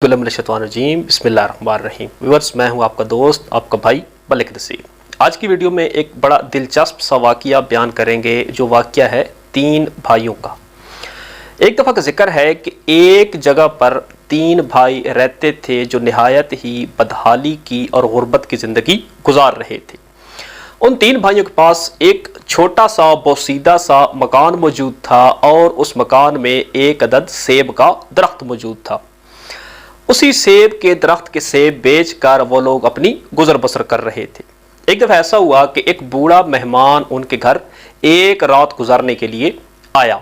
बिस्मिल्लाहिर्रहमानिर्रहीम बिस्मिल्लाहिर्रहमानिर्रहीम। व्यूअर्स, मैं हूं आपका दोस्त, आपका भाई मलिक नसीर। आज की वीडियो में एक बड़ा दिलचस्प सा वाक़या बयान करेंगे, जो वाक़या है 3 भाइयों का। एक दफ़ा का जिक्र है कि एक जगह पर 3 भाई रहते थे जो निहायत ही बदहाली की और गुर्बत की ज़िंदगी गुजार रहे थे। उन 3 भाइयों के पास एक छोटा सा बोसीदा सा मकान मौजूद था और उस मकान में एक अदद सेब का दरख्त मौजूद था। उसी सेब के दरख्त के सेब बेचकर वो लोग अपनी गुजर बसर कर रहे थे। एक दफ़ा ऐसा हुआ कि एक बूढ़ा मेहमान उनके घर एक रात गुजारने के लिए आया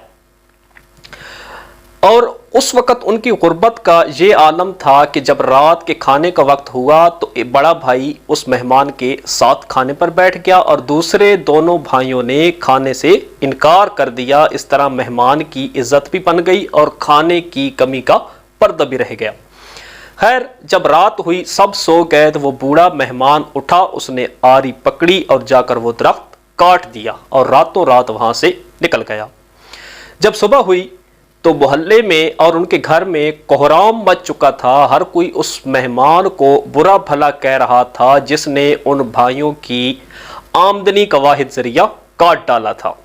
और उस वक़्त उनकी गुर्बत का ये आलम था कि जब रात के खाने का वक्त हुआ तो एक बड़ा भाई उस मेहमान के साथ खाने पर बैठ गया और दूसरे दोनों भाइयों ने खाने से इनकार कर दिया। इस तरह मेहमान की इज्जत भी बन गई और खाने की कमी का पर्दा भी रह गया। खैर, जब रात हुई, सब सो गए तो वो बूढ़ा मेहमान उठा, उसने आरी पकड़ी और जाकर वो दरख्त काट दिया और रातों रात वहां से निकल गया। जब सुबह हुई तो मोहल्ले में और उनके घर में कोहराम मच चुका था। हर कोई उस मेहमान को बुरा भला कह रहा था जिसने उन भाइयों की आमदनी का वाहिद जरिया काट डाला था।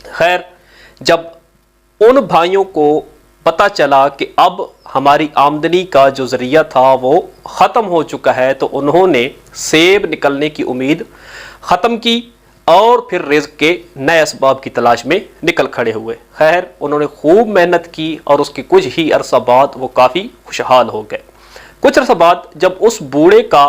खैर, जब उन भाइयों को पता चला कि अब हमारी आमदनी का जो जरिया था वो ख़त्म हो चुका है, तो उन्होंने सेब निकलने की उम्मीद ख़त्म की और फिर रिज़्क़ के नए असबाब की तलाश में निकल खड़े हुए। खैर, उन्होंने खूब मेहनत की और उसके कुछ ही अरसा बाद वो काफ़ी खुशहाल हो गए। कुछ अरसा बाद जब उस बूढ़े का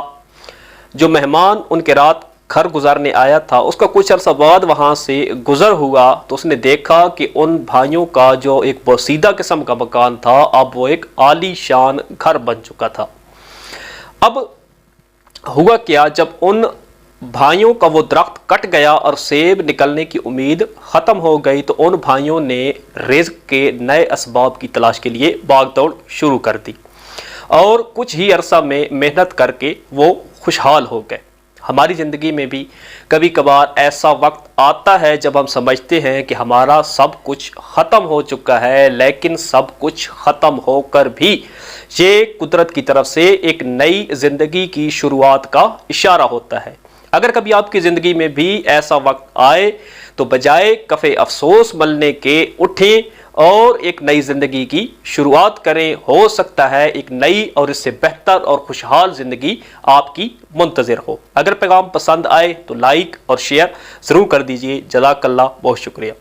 जो मेहमान उनके रात घर गुजारने आया था, उसका कुछ अरसा बाद वहाँ से गुजर हुआ तो उसने देखा कि उन भाइयों का जो एक बोसीदा किस्म का मकान था, अब वो एक आलीशान घर बन चुका था। अब हुआ क्या, जब उन भाइयों का वो दरख्त कट गया और सेब निकलने की उम्मीद ख़त्म हो गई तो उन भाइयों ने रिज़्क़ के नए असबाब की तलाश के लिए भाग दौड़ शुरू कर दी और कुछ ही अरसा में मेहनत करके वो खुशहाल हो गए। हमारी ज़िंदगी में भी कभी कभार ऐसा वक्त आता है जब हम समझते हैं कि हमारा सब कुछ ख़त्म हो चुका है, लेकिन सब कुछ ख़त्म होकर भी ये कुदरत की तरफ से एक नई ज़िंदगी की शुरुआत का इशारा होता है। अगर कभी आपकी ज़िंदगी में भी ऐसा वक्त आए तो बजाय कफ़े अफसोस मलने के उठें और एक नई ज़िंदगी की शुरुआत करें। हो सकता है एक नई और इससे बेहतर और खुशहाल ज़िंदगी आपकी मुंतज़िर हो। अगर पैगाम पसंद आए तो लाइक और शेयर ज़रूर कर दीजिए। जज़ाकल्लाह, बहुत शुक्रिया।